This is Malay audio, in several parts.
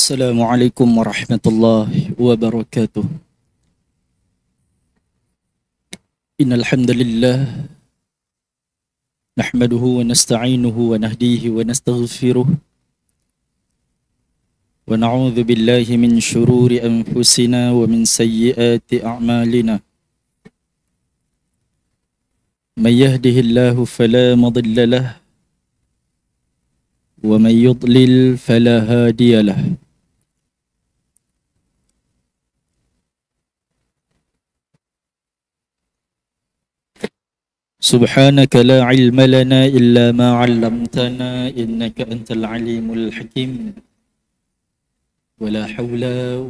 Assalamualaikum warahmatullahi wabarakatuh. Innal hamdalillah nahmaduhu wa nasta'inuhu wa nahdihi wa nastaghfiruh wa na'udzu billahi min shururi anfusina wa min sayyiati a'malina. May yahdihillahu fala mudilla lahu wa may yudlil fala hadiya lahu. سبحانك لا علم لنا إلا ما علمتنا إنك أنت العليم الحكيم ولا حول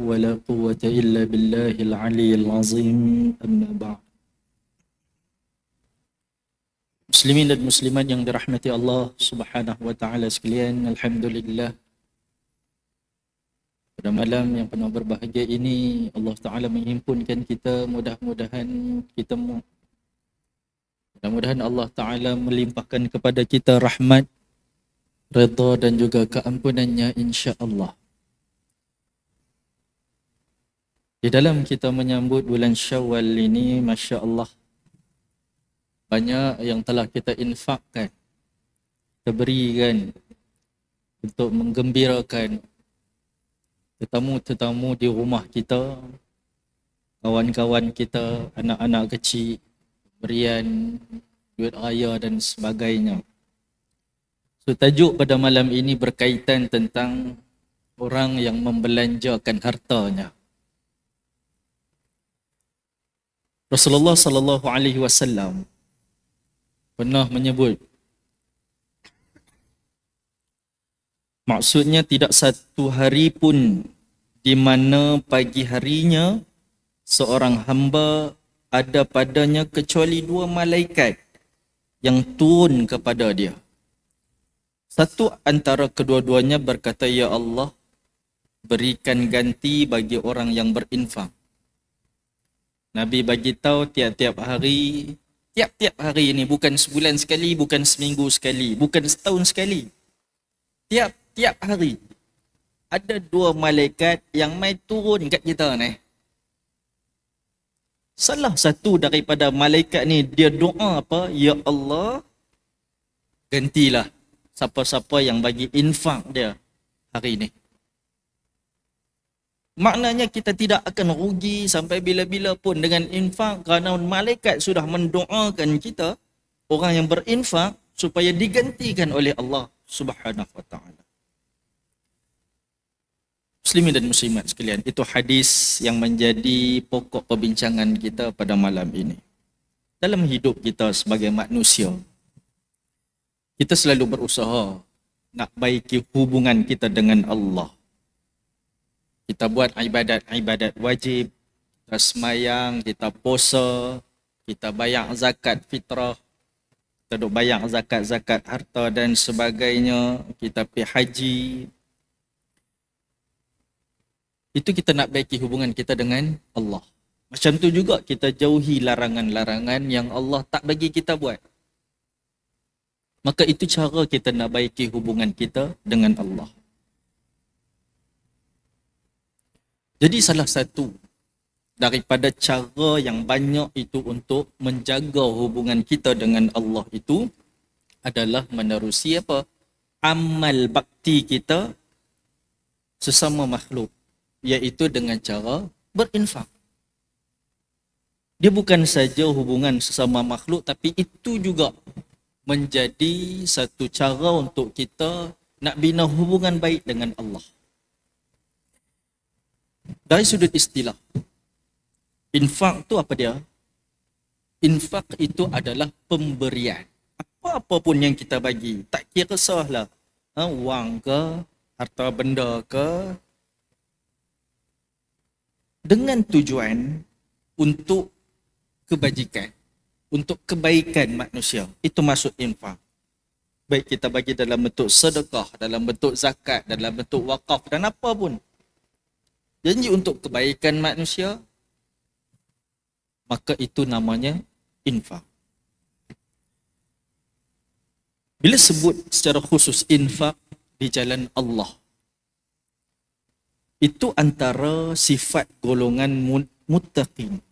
ولا قوة إلا بالله العلي العظيم أما بعد. Muslimin dan muslimat yang dirahmati Allah Subhanahu wa taala sekalian, alhamdulillah pada malam yang penuh berbahagia ini Allah taala menghimpunkan kita, mudah-mudahan Allah Ta'ala melimpahkan kepada kita rahmat, redha dan juga keampunannya insya-Allah. Di dalam kita menyambut bulan Syawal ini, Masya Allah, banyak yang telah kita infakkan, kita berikan untuk menggembirakan tetamu-tetamu di rumah kita, kawan-kawan kita, anak-anak kecil, berian, duit raya dan sebagainya. So, tajuk pada malam ini berkaitan tentang orang yang membelanjakan hartanya. Rasulullah sallallahu alaihi wasallam pernah menyebut, maksudnya tidak satu hari pun di mana pagi harinya seorang hamba ada padanya kecuali dua malaikat yang turun kepada dia. Satu antara kedua-duanya berkata, "Ya Allah, berikan ganti bagi orang yang berinfak." Nabi bagi tahu tiap-tiap hari ini, bukan sebulan sekali, bukan seminggu sekali, bukan setahun sekali. Tiap-tiap hari ada dua malaikat yang mai turun kat kita ni. Salah satu daripada malaikat ni dia doa apa? Ya Allah, gantilah siapa-siapa yang bagi infak dia hari ini. Maknanya kita tidak akan rugi sampai bila-bila pun dengan infak, kerana malaikat sudah mendoakan kita, orang yang berinfak, supaya digantikan oleh Allah Subhanahu wa taala. Muslimin dan muslimat sekalian, itu hadis yang menjadi pokok perbincangan kita pada malam ini. Dalam hidup kita sebagai manusia, kita selalu berusaha nak baiki hubungan kita dengan Allah. Kita buat ibadat wajib, kita semayang, kita puasa, kita bayar zakat fitrah, kita duk bayar zakat harta dan sebagainya, kita pergi haji. Itu kita nak baiki hubungan kita dengan Allah. Macam tu juga kita jauhi larangan-larangan yang Allah tak bagi kita buat. Maka itu cara kita nak baiki hubungan kita dengan Allah. Jadi salah satu daripada cara yang banyak itu untuk menjaga hubungan kita dengan Allah itu adalah menerusi apa? Amal bakti kita sesama makhluk, iaitu dengan cara berinfak. Dia bukan saja hubungan sesama makhluk, tapi itu juga menjadi satu cara untuk kita nak bina hubungan baik dengan Allah. Dari sudut istilah, infak tu apa dia? Infak itu adalah pemberian. Apa-apa pun yang kita bagi, tak kira sahlah, wang ke, harta benda ke, dengan tujuan untuk kebajikan, untuk kebaikan manusia. Itu maksud infak. Baik kita bagi dalam bentuk sedekah, dalam bentuk zakat, dalam bentuk wakaf dan apa pun. Janji untuk kebaikan manusia, maka itu namanya infak. Bila sebut secara khusus infak di jalan Allah, Itu antara sifat golongan muttaqin.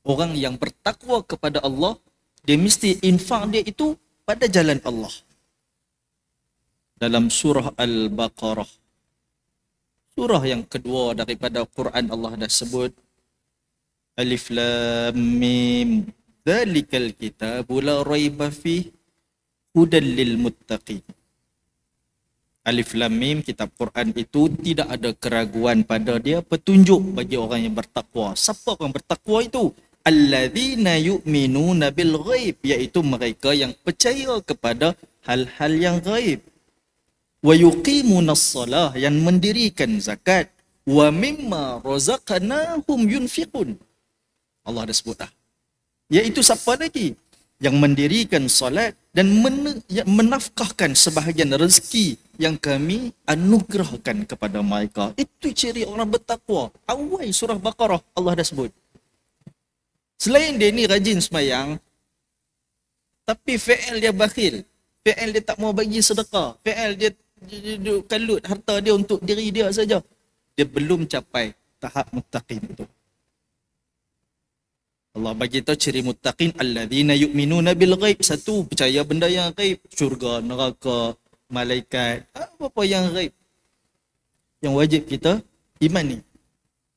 Orang yang bertakwa kepada Allah, dia mesti infak dia itu pada jalan Allah. Dalam surah Al-Baqarah, surah yang kedua daripada Quran, Allah dah sebut Alif Lam Mim, Dzalikal kitabu la raiba fihi hudal lil muttaqin. Alif Lam Mim, kitab Quran itu tidak ada keraguan pada dia, petunjuk bagi orang yang bertakwa. Siapa orang bertakwa itu? Alladzina yu'minuna bil ghaib, iaitu mereka yang percaya kepada hal-hal yang ghaib. Wa yuqimunas salah, yang mendirikan zakat. Wa mimma razaqnahum yunfiqun. Allah dah sebut dah. Iaitu siapa lagi? Yang mendirikan salat dan menafkahkan sebahagian rezeki yang kami anugerahkan kepada mereka. Itu ciri orang bertakwa. Awal surah Baqarah Allah dah sebut. Selain dia ni rajin sembahyang, tapi fi'il dia bakhil. Fi'il dia tak mau bagi sedekah. Fi'il dia kalut harta dia untuk diri dia saja. Dia belum capai tahap muttaqin itu. Allah bagi tahu ciri muttaqin, alladzina yu'minuna bil ghaib. Satu, percaya benda yang ghaib, syurga, neraka, malaikat, apa-apa yang ghaib. Yang wajib kita iman ni.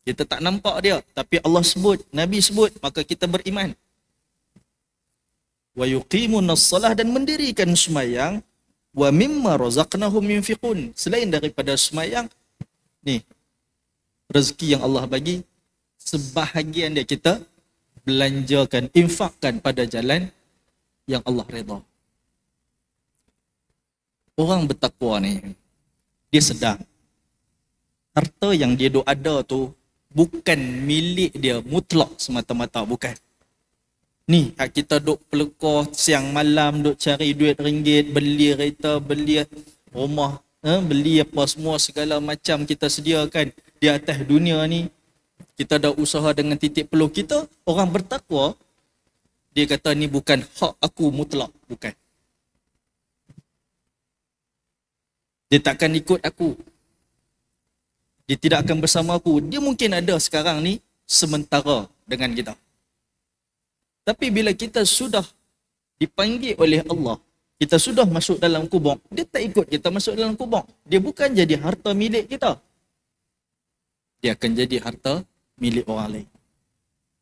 Kita tak nampak dia, tapi Allah sebut, Nabi sebut, maka kita beriman. Wa yuqimunas salah, dan mendirikan sembahyang. Wa mimma razaqnahum yunfiqun. Selain daripada sembahyang, ni rezeki yang Allah bagi, sebahagian dia kita belanjakan, infakkan pada jalan yang Allah redha. Orang bertakwa ni, dia sedar harta yang dia duk ada tu bukan milik dia mutlak semata-mata, bukan. Ni kita duk pelekoh siang malam, duk cari duit ringgit, beli kereta, beli rumah, beli apa semua segala macam kita sediakan di atas dunia ni. Kita dah usaha dengan titik peluh kita. Orang bertakwa, dia kata ni bukan hak aku mutlak, bukan. Dia takkan ikut aku. Dia tidak akan bersama aku. Dia mungkin ada sekarang ni sementara dengan kita. Tapi bila kita sudah dipanggil oleh Allah, kita sudah masuk dalam kubur, dia tak ikut kita masuk dalam kubur. Dia bukan jadi harta milik kita. Dia akan jadi harta milik orang lain.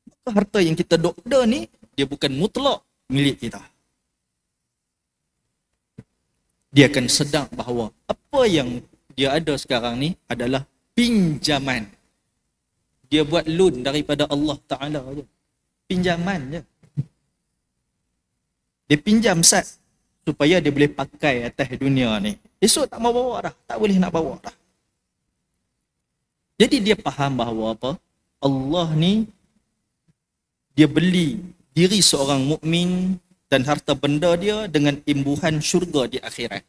Maka harta yang kita ada ni, dia bukan mutlak milik kita. Dia akan sedar bahawa apa yang dia ada sekarang ni adalah pinjaman. Dia buat loan daripada Allah Ta'ala je. Pinjaman je. Dia pinjam sat supaya dia boleh pakai atas dunia ni. Esok tak mau bawa dah. Tak boleh nak bawa dah. Jadi dia faham bahawa apa? Allah ni, dia beli diri seorang mukmin dan harta benda dia dengan imbuhan syurga di akhirat.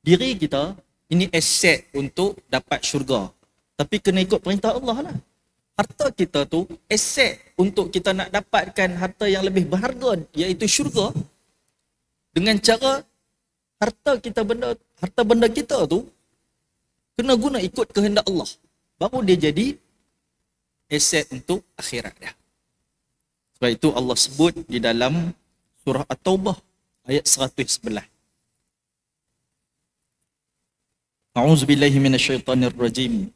Diri kita, ini aset untuk dapat syurga. Tapi kena ikut perintah Allah lah. Harta kita tu, aset untuk kita nak dapatkan harta yang lebih berharga, iaitu syurga. Dengan cara, harta benda kita tu, kena guna ikut kehendak Allah. Baru dia jadi aset untuk akhirat dia. Sebab itu Allah sebut di dalam surah At-Taubah ayat 111. A'udzubillahi minasyaitonirrajim.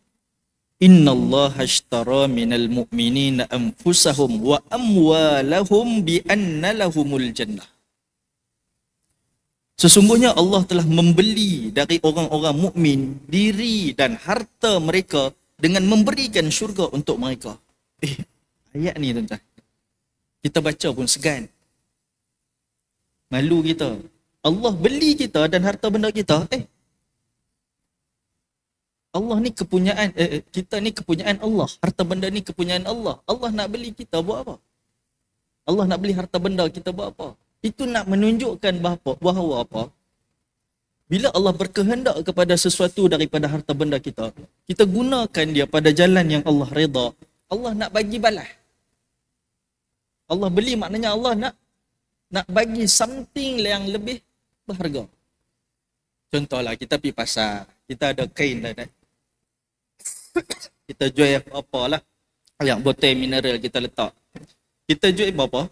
Innallaha ashtara minal mu'minina anfusahum wa amwalahum bi anna lahumul jannah. Sesungguhnya Allah telah membeli dari orang-orang mukmin diri dan harta mereka dengan memberikan syurga untuk mereka. Ayat ni tuan-tuan, kita baca pun segan. Malu kita. Allah beli kita dan harta benda kita. Allah ni kepunyaan, kita ni kepunyaan Allah. Harta benda ni kepunyaan Allah. Allah nak beli kita buat apa? Allah nak beli harta benda kita buat apa? Itu nak menunjukkan bahawa apa? Bila Allah berkehendak kepada sesuatu daripada harta benda kita, kita gunakan dia pada jalan yang Allah redha, Allah nak bagi balas. Allah beli maknanya Allah nak bagi something yang lebih berharga. Contohlah kita pergi pasar, kita ada kain dah. Kita jual apa lah. Yang botol mineral kita letak. Kita jual berapa?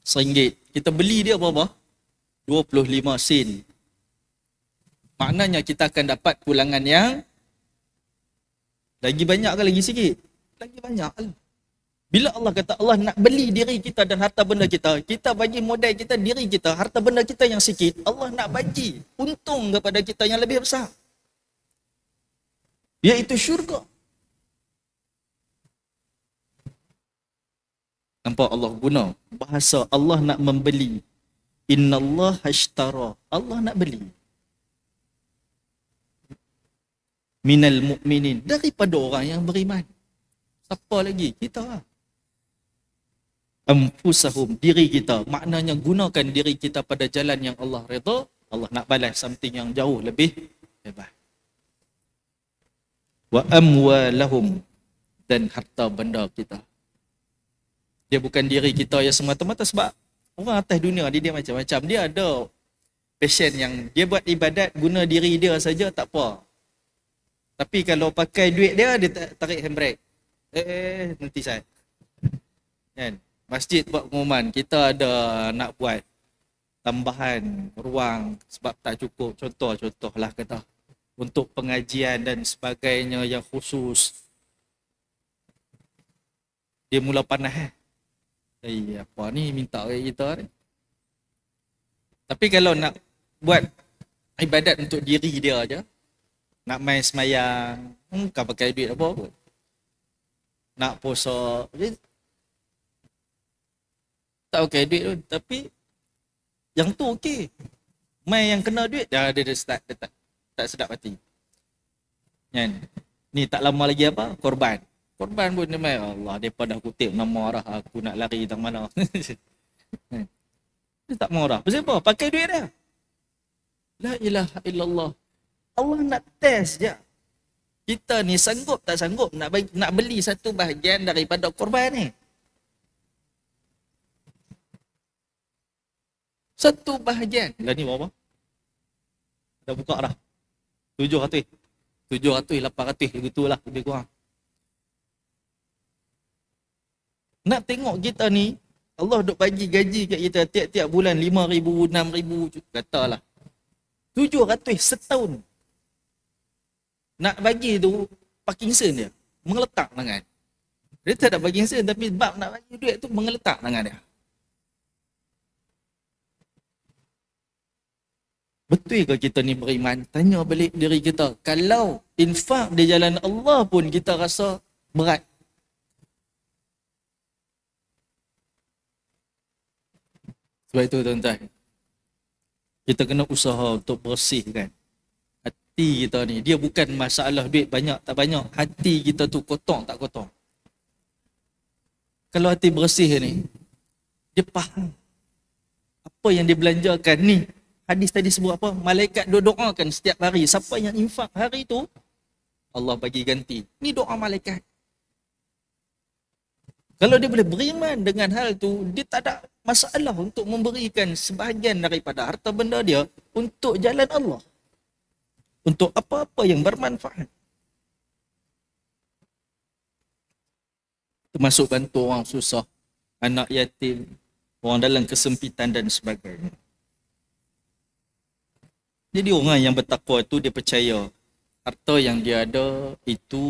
RM1. Kita beli dia berapa? 25 sen. Maknanya kita akan dapat pulangan yang lagi banyak ke lagi sikit? Lagi banyak lah. Bila Allah kata Allah nak beli diri kita dan harta benda kita, kita bagi modal kita diri kita, harta benda kita yang sikit, Allah nak bagi untung kepada kita yang lebih besar. Iaitu syurga. Nampak Allah guna bahasa Allah nak membeli. Innallaha ashtara. Allah nak beli. Minal mu'minin. Daripada orang yang beriman. Siapa lagi? Kita lah. Anfusahum. Diri kita. Maknanya gunakan diri kita pada jalan yang Allah redha. Allah nak balas something yang jauh lebih hebat. Wa amwalahum. Dan harta benda kita. Dia bukan diri kita yang semata-mata sebab orang atas dunia dia macam-macam. Dia ada passion yang dia buat ibadat guna diri dia saja tak apa. Tapi kalau pakai duit dia tarik handbrake. Nanti saya. Kan? Masjid buat pengumuman, kita ada nak buat tambahan ruang sebab tak cukup. Contoh-contohlah kata. Untuk pengajian dan sebagainya yang khusus. Dia mula panas apa ni minta kat kita ni. Tapi kalau nak buat ibadat untuk diri dia aja, nak main semayang, bukan pakai duit apa pun. Nak puasa, tak pakai duit pun. Tapi yang tu okey. Main yang kena duit, dia start, dia tak sedap hati. Kan? Ni tak lama lagi apa? Korban pun dia main. Allah, mereka dah kutip nama dah. Aku nak lari tang mana. Dia tak marah. Pasal apa? Pakai duit dia. La ilaha illallah. Allah nak test je. Kita ni sanggup tak sanggup nak beli satu bahagian daripada korban ni. Satu bahagian. Lah ni berapa? Dah buka dah. 700. 800 begitulah lebih kurang. Nak tengok kita ni, Allah duk bagi gaji kat kita tiap-tiap bulan 5,000, 6,000, katalah. 700 setahun. Nak bagi tu, Parkinson dia. Mengeletak tangan. Dia tak ada Parkinson tapi bab nak bagi duit tu mengeletak tangan dia. Betul ke kita ni beriman? Tanya balik diri kita. Kalau infak di jalan Allah pun kita rasa berat. Sebab itu tuan-tuan, kita kena usaha untuk bersihkan hati kita ni. Dia bukan masalah duit banyak tak banyak. Hati kita tu kotor tak kotor. Kalau hati bersih ni, dia faham apa yang dia belanjakan ni. Hadis tadi sebut apa? Malaikat doakan setiap hari. Siapa yang infak hari tu, Allah bagi ganti. Ni doa malaikat. Kalau dia boleh beriman dengan hal tu, dia tak ada masalah untuk memberikan sebahagian daripada harta benda dia untuk jalan Allah. Untuk apa-apa yang bermanfaat. Termasuk bantu orang susah, anak yatim, orang dalam kesempitan dan sebagainya. Jadi orang yang bertakwa itu dia percaya harta yang dia ada itu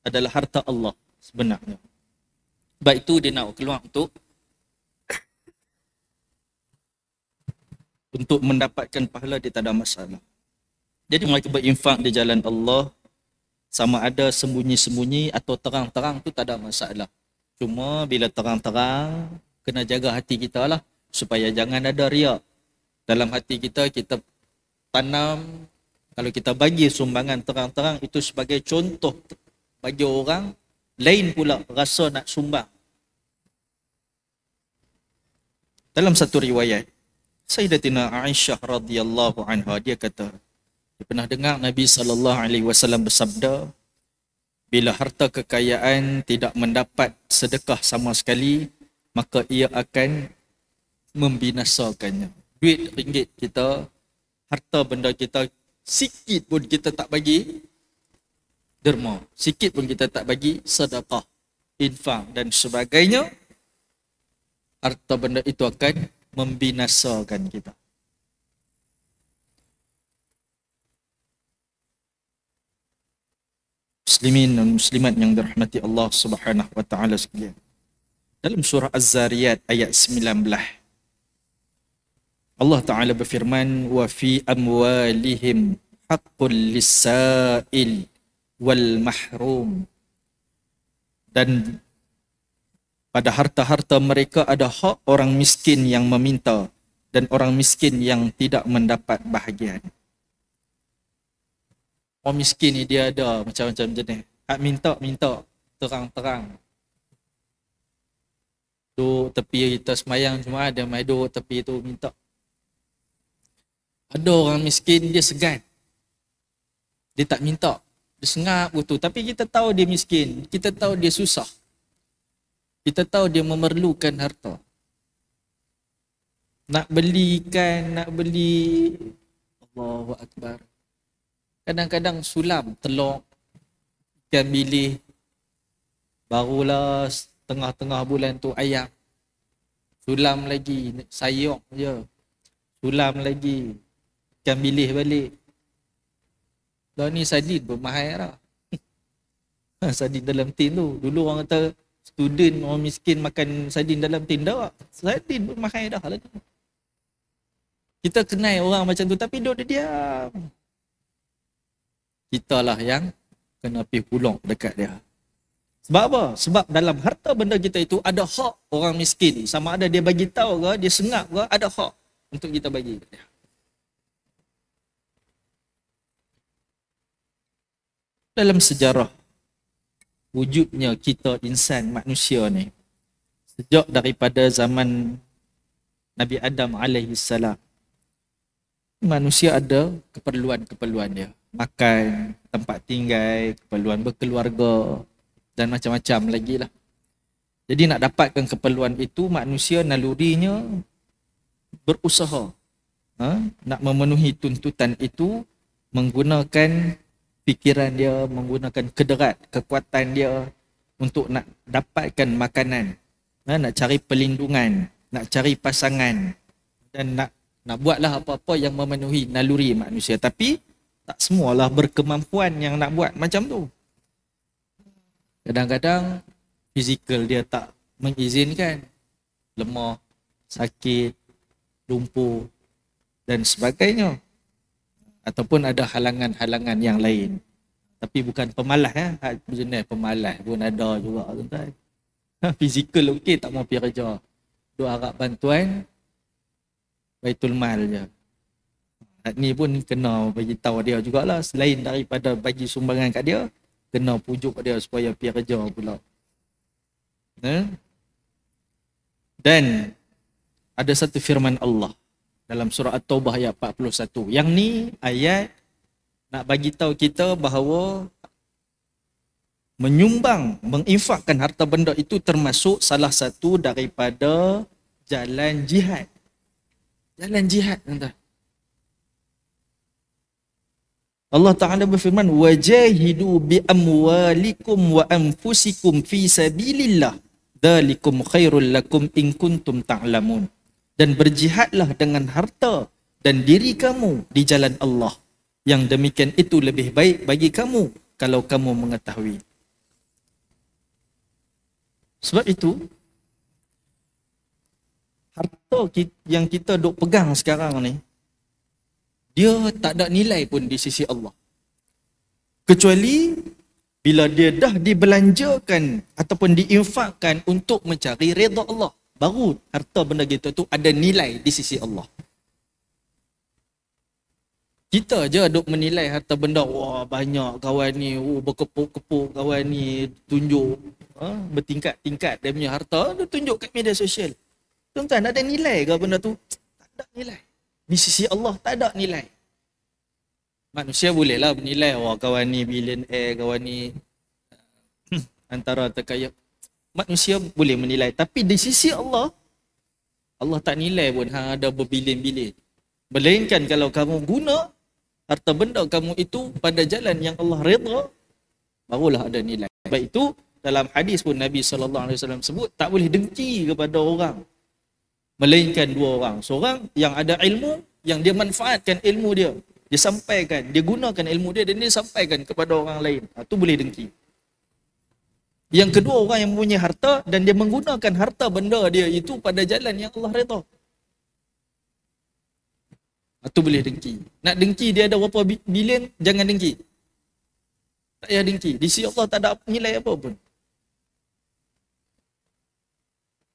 adalah harta Allah sebenarnya. Sebab itu dia nak keluar untuk mendapatkan pahala, dia tak ada masalah. Jadi mereka berinfak di jalan Allah, sama ada sembunyi-sembunyi atau terang-terang tu tak ada masalah. Cuma bila terang-terang, kena jaga hati kita lah supaya jangan ada riak. Dalam hati kita, kita tanam, kalau kita bagi sumbangan terang-terang itu sebagai contoh bagi orang lain pula rasa nak sumbang. Dalam satu riwayat, Sayyidatina Aisyah radhiyallahu anha dia kata, dia pernah dengar Nabi SAW bersabda, bila harta kekayaan tidak mendapat sedekah sama sekali, maka ia akan membinasakannya. Duit ringgit kita, harta benda kita, sikit pun kita tak bagi, derma. Sikit pun kita tak bagi, sedekah, infak dan sebagainya, harta benda itu akan membinasakan kita. Muslimin dan muslimat yang dirahmati Allah Subhanahu wa taala sekalian. Dalam surah Az-Zariyat ayat 19, Allah Taala berfirman, wa fi amwalihim haqqul lis-sa'il wal mahrum. Dan pada harta-harta mereka ada hak orang miskin yang meminta dan orang miskin yang tidak mendapat bahagian. Orang miskin ni dia ada macam-macam jenis. Hak minta terang-terang. Duduk tepi kita semayang cuma ada mai duduk tepi tu minta. Ada orang miskin dia segan. Dia tak minta. Dia sengap betul. Tapi kita tahu dia miskin. Kita tahu dia susah. Kita tahu dia memerlukan harta. Nak belikan, nak beli. Allahu Akbar. Kadang-kadang sulam telur ikan bilis. Barulah tengah-tengah bulan tu ayam. Sulam lagi, sayur je. Sulam lagi, ikan bilis balik. Dah ni sardin pun mahal lah. Sardin dalam tin tu. Dulu orang kata student orang miskin makan sardin dalam tin dah. Sardin pun mahal dah lah. Kita kenal orang macam tu tapi duduk dia diam. Kita lah yang kena pergi pulung dekat dia. Sebab apa? Sebab dalam harta benda kita itu ada hak orang miskin. Sama ada dia bagi tahu ke, dia sengap ke, ada hak untuk kita bagi ke dia. Dalam sejarah wujudnya kita insan manusia ni, sejak daripada zaman Nabi Adam alaihi salam, manusia ada keperluan-keperluan dia. Makan, tempat tinggal, keperluan berkeluarga dan macam-macam lagi lah. Jadi nak dapatkan keperluan itu, manusia nalurinya berusaha. Nak memenuhi tuntutan itu menggunakan fikiran dia, menggunakan kederat, kekuatan dia untuk nak dapatkan makanan, nak cari perlindungan, nak cari pasangan dan nak buatlah apa-apa yang memenuhi naluri manusia. Tapi tak semualah berkemampuan yang nak buat macam tu. Kadang-kadang fizikal dia tak mengizinkan, lemah, sakit, lumpuh dan sebagainya. Ataupun ada halangan-halangan yang lain. Tapi bukan pemalas ya. Jenis pemalas pun ada juga tuan-tuan. Fizikal okey tak mau pergi kerja. Duk harap bantuan Baitul Mal je. Ni pun kena bagi tahu dia jugalah, selain daripada bagi sumbangan kat dia, kena pujuk dia supaya pergi kerja pula. Dan ada satu firman Allah dalam surah At-Taubah ayat 41. Yang ni ayat nak bagi tahu kita bahawa menyumbang, menginfakkan harta benda itu termasuk salah satu daripada jalan jihad. Jalan jihad, tuan-tuan. Allah Ta'ala berfirman, wajahidu bi amwalikum wa anfusikum fi sabilillah dzalikum khairul lakum in kuntum ta'lamun. Dan berjihadlah dengan harta dan diri kamu di jalan Allah. Yang demikian itu lebih baik bagi kamu kalau kamu mengetahui. Sebab itu harta yang kita duk pegang sekarang ni, dia tak ada nilai pun di sisi Allah. Kecuali bila dia dah dibelanjakan ataupun diinfakkan untuk mencari redha Allah. Baru harta benda kita tu ada nilai di sisi Allah. Kita je duk menilai harta benda. Wah banyak kawan ni, berkepuk-kepuk kawan ni, tunjuk bertingkat-tingkat dia punya harta, dia tunjuk kat media sosial. Tuan-tuan, ada nilai ke benda tu? Tak ada nilai. Di sisi Allah tak ada nilai. Manusia bolehlah bernilai, wah kawan ni billionaire, kawan ni antara terkaya. Manusia boleh menilai, tapi di sisi Allah, Allah tak nilai pun ada berbilion-bilion. Melainkan kalau kamu guna harta benda kamu itu pada jalan yang Allah redha, barulah ada nilai. Sebab itu dalam hadis pun Nabi SAW sebut tak boleh dengki kepada orang melainkan dua orang. Seorang yang ada ilmu, yang dia manfaatkan ilmu dia, dia sampaikan, dia gunakan ilmu dia dan dia sampaikan kepada orang lain. Itu boleh dengki. Yang kedua, orang yang mempunyai harta dan dia menggunakan harta benda dia itu pada jalan yang Allah redha. Itu boleh dengki. Nak dengki dia ada berapa bilion, jangan dengki. Tak payah dengki. Di sisi Allah tak ada nilai apa pun.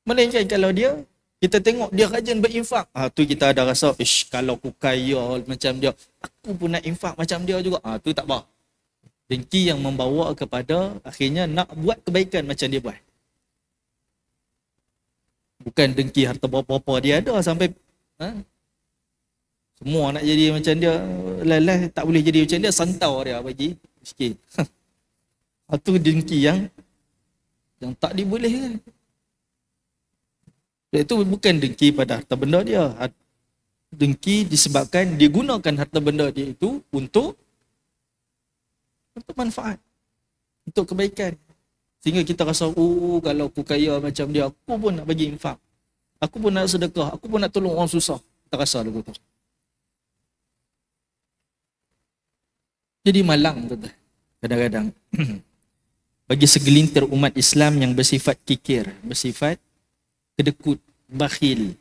Melainkan kalau dia, kita tengok dia rajin berinfak. Tu kita ada rasa, kalau aku kaya macam dia, aku pun nak infak macam dia juga. Tu tak apa. Dengki yang membawa kepada akhirnya nak buat kebaikan macam dia buat. Bukan dengki harta berapa-apa dia ada sampai semua nak jadi macam dia. Lalah tak boleh jadi macam dia, santau dia bagi sikit. Itu dengki yang tak dibolehkan. Itu bukan dengki pada harta benda dia. Dengki disebabkan dia gunakan harta benda dia itu untuk manfaat, untuk kebaikan. Sehingga kita rasa, kalau aku kaya macam dia, aku pun nak bagi infak, aku pun nak sedekah, aku pun nak tolong orang susah. Kita rasa lagu tu. Jadi malang tu kadang-kadang. Bagi segelintir umat Islam yang bersifat kikir, bersifat kedekut, bakhil,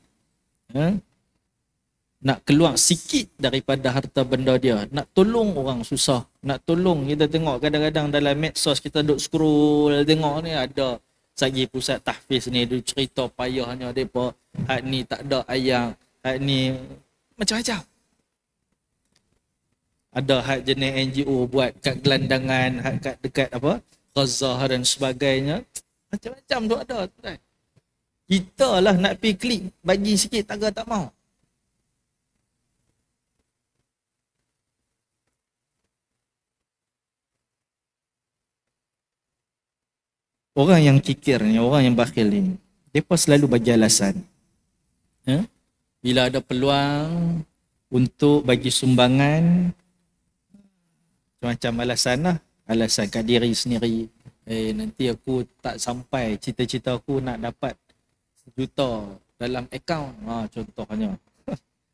nak keluar sikit daripada harta benda dia, nak tolong orang susah, nak tolong. Kita tengok kadang-kadang dalam medsos kita duk scroll, tengok ni ada sagi pusat tahfiz ni, dia cerita payahnya depa, hak ni tak ada ayam, hak ni macam-macam. Ada hak jenis NGO buat kat gelandangan, hak kat dekat apa Gaza dan sebagainya, macam-macam tu ada kan. Kita lah nak pergi klik bagi sikit tak mau. Orang yang kikir ni, orang yang bakhil ni, mereka selalu bagi alasan. Bila ada peluang untuk bagi sumbangan, macam alasan lah. Alasan kat diri sendiri. Nanti aku tak sampai cita-cita aku nak dapat 1 juta dalam akaun. Contohnya.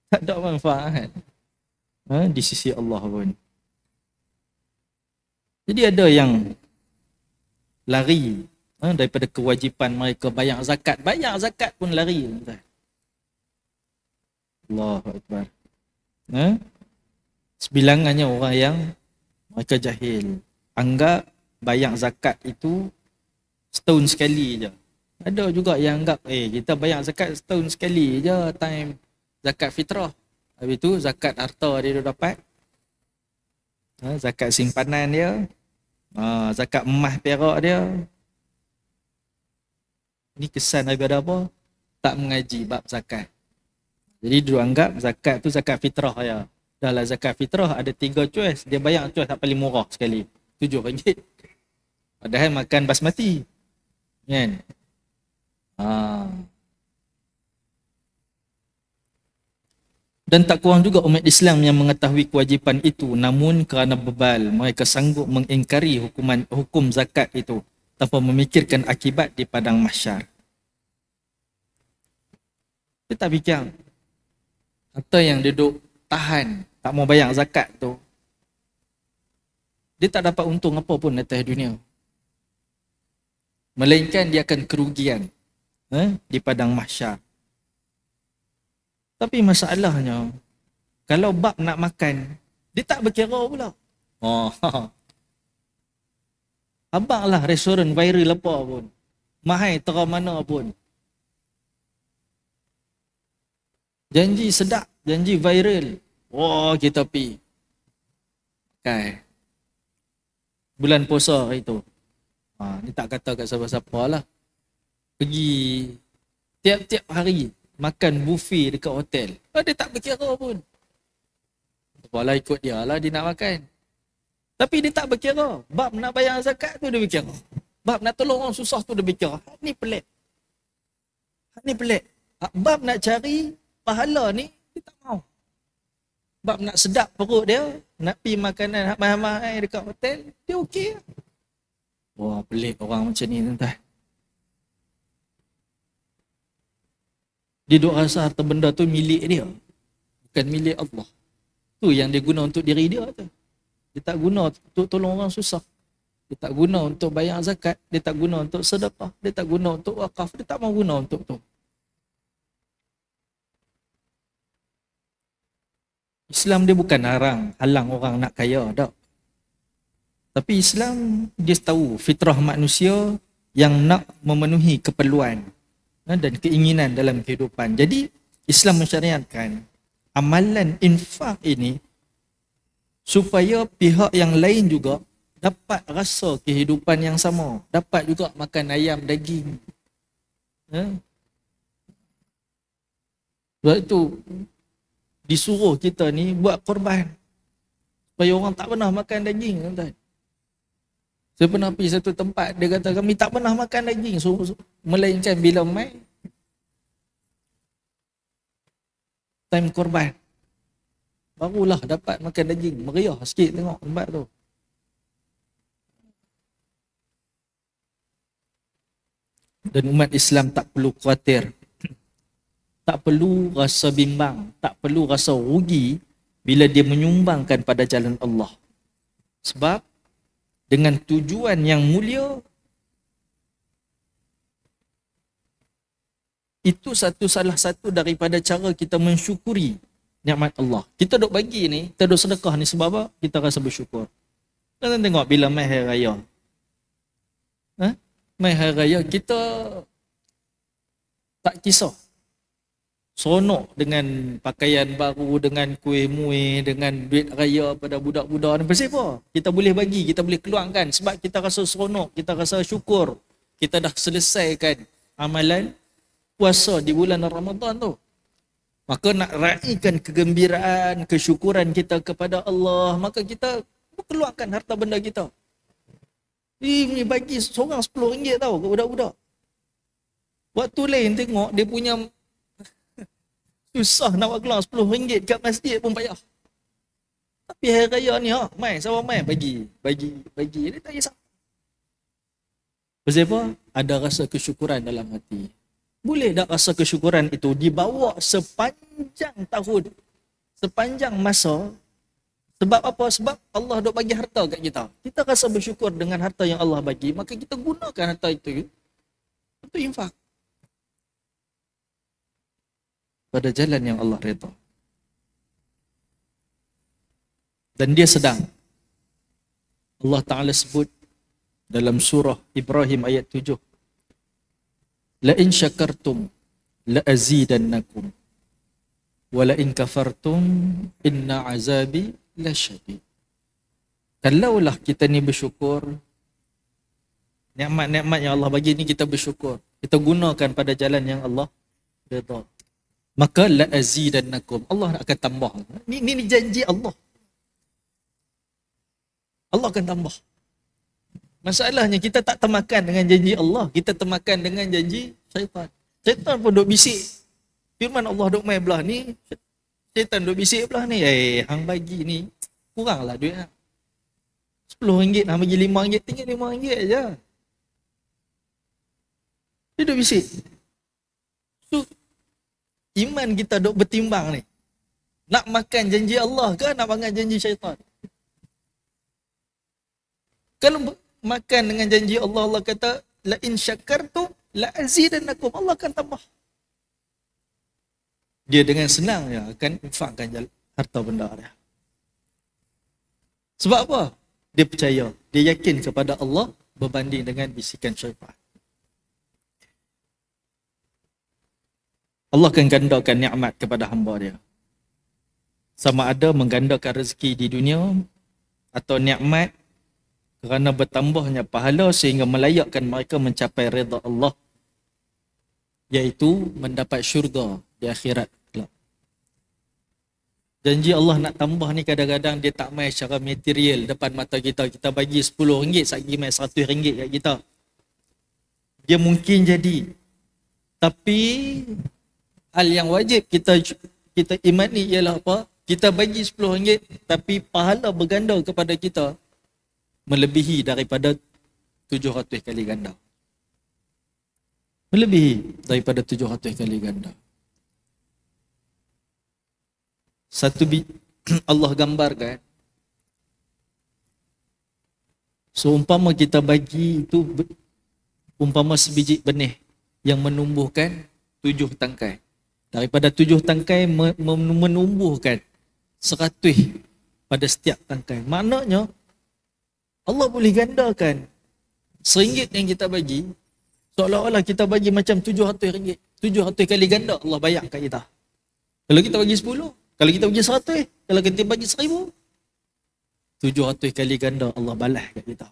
Tak ada manfaat. Di sisi Allah pun. Jadi ada yang lari daripada kewajipan mereka bayar zakat. Bayar zakat pun lari. Allahu Akbar. Sebilangannya orang yang mereka jahil. Anggap bayar zakat itu setahun sekali je. Ada juga yang anggap kita bayar zakat setahun sekali je, time zakat fitrah. Habis tu zakat harta dia dapat. Zakat simpanan dia. Zakat emas perak dia. Ni kesan daripada apa? Tak mengaji bab zakat. Jadi dia anggap zakat tu zakat fitrah ya. Dalam zakat fitrah ada 3 choice. Dia bayar choice tak paling murah sekali. RM7. Padahal makan basmati. Kan? Dan tak kurang juga umat Islam yang mengetahui kewajipan itu, namun kerana bebal mereka sanggup mengingkari hukum zakat itu tanpa memikirkan akibat di padang mahsyar. Dia tak fikir harta yang dia duduk tahan tak mau bayar zakat tu, dia tak dapat untung apa pun atas dunia, melainkan dia akan kerugian di padang mahsyar. Tapi masalahnya, kalau bab nak makan, dia tak berkira pula. Abanglah restoran viral apa pun, mahal terang mana pun, janji sedap, janji viral, kita pergi. Bulan puasa hari tu, ni tak kata kat siapa-siapa lah, pergi tiap-tiap hari makan buffet dekat hotel. Dia tak berkira pun. Apalah ikut dia lah, dia nak makan. Tapi dia tak berkira. Bab nak bayar zakat tu dia berkira. Bab nak tolong orang susah tu dia berkira. Ni pelik. Ni pelik. Bab nak cari pahala ni, dia tak mau. Bab nak sedap perut dia, nak pergi makanan mahal-mahal dekat hotel, dia okey. Wah, pelik orang macam ni tuan-tuan. Dia duk rasa harta benda tu milik dia, bukan milik Allah. Tu yang dia guna untuk diri dia tu. Dia tak guna untuk tolong orang susah. Dia tak guna untuk bayar zakat, dia tak guna untuk sedekah, dia tak guna untuk wakaf, dia tak mau guna untuk tu. Islam dia bukan halang orang nak kaya tak. Tapi Islam dia tahu fitrah manusia yang nak memenuhi keperluan dan keinginan dalam kehidupan. Jadi Islam mensyariatkan amalan infak ini supaya pihak yang lain juga dapat rasa kehidupan yang sama, dapat juga makan ayam daging. Sebab itu disuruh kita ni buat korban supaya orang tak pernah makan daging, tuan-tuan. Saya pernah pergi satu tempat, dia kata kami tak pernah makan daging, melainkan bila mai time korban barulah dapat makan daging. Meriah sikit tengok tempat tu. Dan umat Islam tak perlu khawatir, tak perlu rasa bimbang, tak perlu rasa rugi bila dia menyumbangkan pada jalan Allah. Sebab dengan tujuan yang mulia, itu salah satu daripada cara kita mensyukuri nikmat Allah. Kita duk bagi ni, kita duk sedekah ni sebab apa? Kita rasa bersyukur. Kita tengok bila mai hari raya. Mai hari raya kita tak kisah. Seronok dengan pakaian baru, dengan kuih muih, dengan duit raya pada budak-budak ni. Pasal apa? Kita boleh bagi, kita boleh keluarkan sebab kita rasa seronok, kita rasa syukur. Kita dah selesaikan amalan puasa di bulan Ramadan tu. Maka nak raikan kegembiraan, kesyukuran kita kepada Allah, maka kita keluarkan harta benda kita. Ini bagi seorang RM10 tau ke budak-budak. Waktu lain tengok dia punya susah nak keluar RM10 kat masjid pun payah. Tapi hari raya ni mai sama mai bagi. Dia tak kisah. Pasal apa? Ada rasa kesyukuran dalam hati. Boleh tak rasa kesyukuran itu dibawa sepanjang tahun, sepanjang masa? Sebab apa? Sebab Allah dok bagi harta kat kita. Kita rasa bersyukur dengan harta yang Allah bagi, maka kita gunakan harta itu untuk infak pada jalan yang Allah redha. Dan dia sedang. Allah Ta'ala sebut dalam surah Ibrahim ayat 7. La in syakartum la azidannakum wa la in kafartum inna azabi lasyadid. Kalaulah kita ni bersyukur, nikmat-nikmat yang Allah bagi ni kita bersyukur, kita gunakan pada jalan yang Allah redha, maka la azidannakum, Allah akan tambah. Ni janji Allah. Allah akan tambah. Masalahnya kita tak termakan dengan janji Allah, kita termakan dengan janji syaitan. Syaitan pun duk bisik. Firman Allah duk main belah ni, syaitan duk bisik belah ni, hang bagi ni kuranglah duit hang. RM10 hang bagi RM5, tinggal RM5 aja. Dia duk bisik. So, iman kita duk bertimbang ni. Nak makan janji Allah ke nak makan janji syaitan? Kalau makan dengan janji Allah, Allah kata la in syakartum la azidannakum, Allah akan tambah. Dia dengan senang ya akan infakkan harta benda dia. Sebab apa? Dia percaya, dia yakin kepada Allah berbanding dengan bisikan syaitan. Allah akan gandakan nikmat kepada hamba dia. Sama ada menggandakan rezeki di dunia atau nikmat kerana bertambahnya pahala sehingga melayakkan mereka mencapai redha Allah, iaitu mendapat syurga di akhirat. Janji Allah nak tambah ni kadang-kadang dia tak main secara material depan mata kita. Kita bagi RM10, satgi main RM100 kat kita. Dia mungkin jadi. Tapi hal yang wajib kita imani ialah apa? Kita bagi RM10 tapi pahala berganda kepada kita melebihi daripada 700 kali ganda. Melebihi daripada 700 kali ganda. Allah gambarkan, seumpama kita bagi itu umpama sebiji benih yang menumbuhkan 7 tangkai. Daripada 7 tangkai menumbuhkan 100 pada setiap tangkai. Maknanya Allah boleh gandakan RM1 yang kita bagi, seolah-olah kita bagi macam RM700. 700 kali ganda Allah bayar kat kita. Kalau kita bagi 10, kalau kita bagi 100, kalau kita bagi 1000, 700 kali ganda Allah balas kat kita.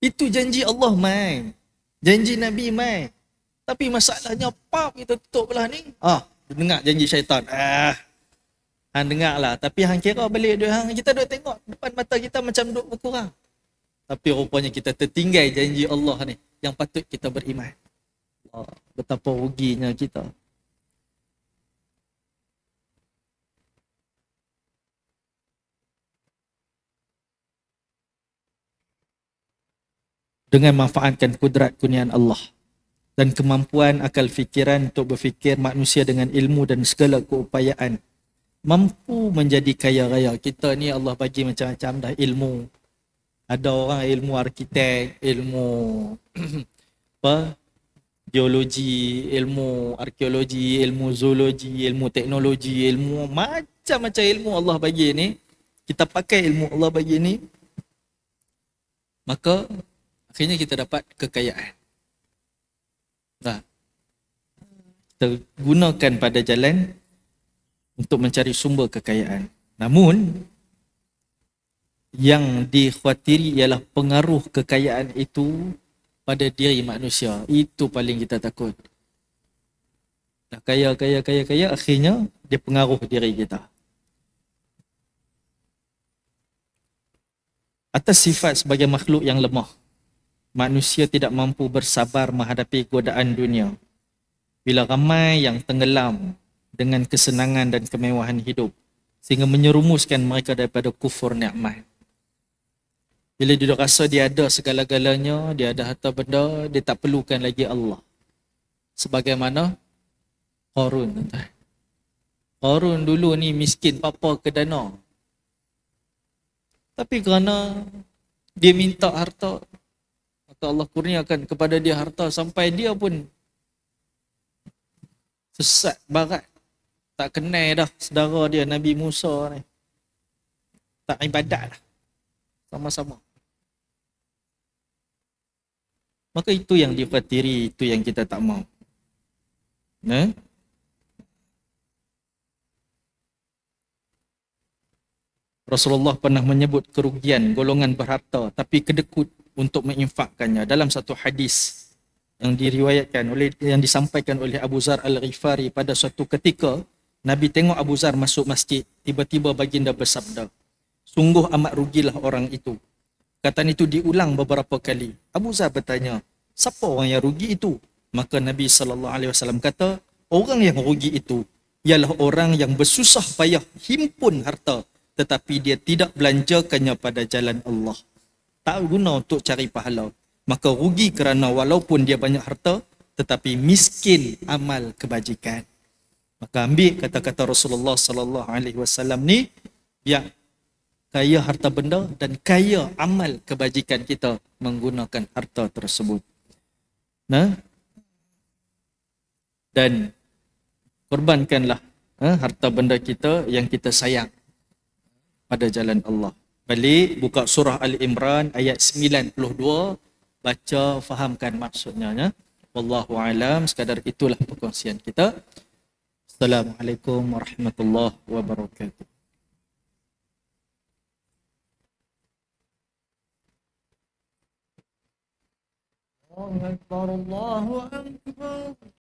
Itu janji Allah mai. Janji Nabi mai. Tapi masalahnya pap kita tutup belah ni. Dengar janji syaitan. Hang dengar lah. Tapi hang kira balik dia hang, kita duk tengok depan mata kita macam duk berkurang. Tapi rupanya kita tertinggal janji Allah ni yang patut kita beriman. Betapa ruginya kita. Dengan memanfaatkan kudrat kurniaan Allah dan kemampuan akal fikiran untuk berfikir, manusia dengan ilmu dan segala keupayaan mampu menjadi kaya raya. Kita ni Allah bagi macam-macam dah ilmu. Ada orang ilmu arkitek, ilmu geologi, ilmu arkeologi, ilmu zoologi, ilmu teknologi, ilmu macam-macam ilmu Allah bagi ni. Kita pakai ilmu Allah bagi ni, maka akhirnya kita dapat kekayaan. Kita gunakan pada jalan untuk mencari sumber kekayaan. Namun, yang dikhawatiri ialah pengaruh kekayaan itu pada diri manusia. Itu paling kita takut. Dah kaya, akhirnya dia pengaruh diri kita. Atas sifat sebagai makhluk yang lemah, manusia tidak mampu bersabar menghadapi godaan dunia. Bila ramai yang tenggelam dengan kesenangan dan kemewahan hidup, sehingga menyerumuskan mereka daripada kufur nikmat. Bila dia rasa dia ada segala-galanya, dia ada harta benda, dia tak perlukan lagi Allah. Sebagaimana Qarun. Qarun dulu ni miskin papa ke dana. Tapi kerana dia minta harta, maka Allah kurniakan kepada dia harta sampai dia pun sesat barat. Tak kenal dah saudara dia Nabi Musa ni. Tak ibadat lah. Sama-sama. Maka itu yang dikhatiri, itu yang kita tak mahu. Rasulullah pernah menyebut kerugian golongan berharta tapi kedekut untuk menginfakkannya. Dalam satu hadis yang yang disampaikan oleh Abu Zar Al-Ghifari, pada suatu ketika Nabi tengok Abu Zar masuk masjid, tiba-tiba baginda bersabda, sungguh amat rugilah orang itu. Kataan itu diulang beberapa kali. Abu Zar bertanya, siapa orang yang rugi itu? Maka Nabi SAW kata, orang yang rugi itu ialah orang yang bersusah payah himpun harta, tetapi dia tidak belanjakannya pada jalan Allah. Tak guna untuk cari pahala. Maka rugi kerana walaupun dia banyak harta, tetapi miskin amal kebajikan. Maka ambil kata-kata Rasulullah SAW ni, biar kaya harta benda dan kaya amal kebajikan kita menggunakan harta tersebut. Dan korbankanlah harta benda kita yang kita sayang pada jalan Allah. Balik buka surah Al-Imran ayat 92, baca, fahamkan maksudnya. Wallahu alam. Sekadar itulah perkongsian kita. Assalamualaikum warahmatullahi wabarakatuh. Allahu Akbar, Allahu Akbar.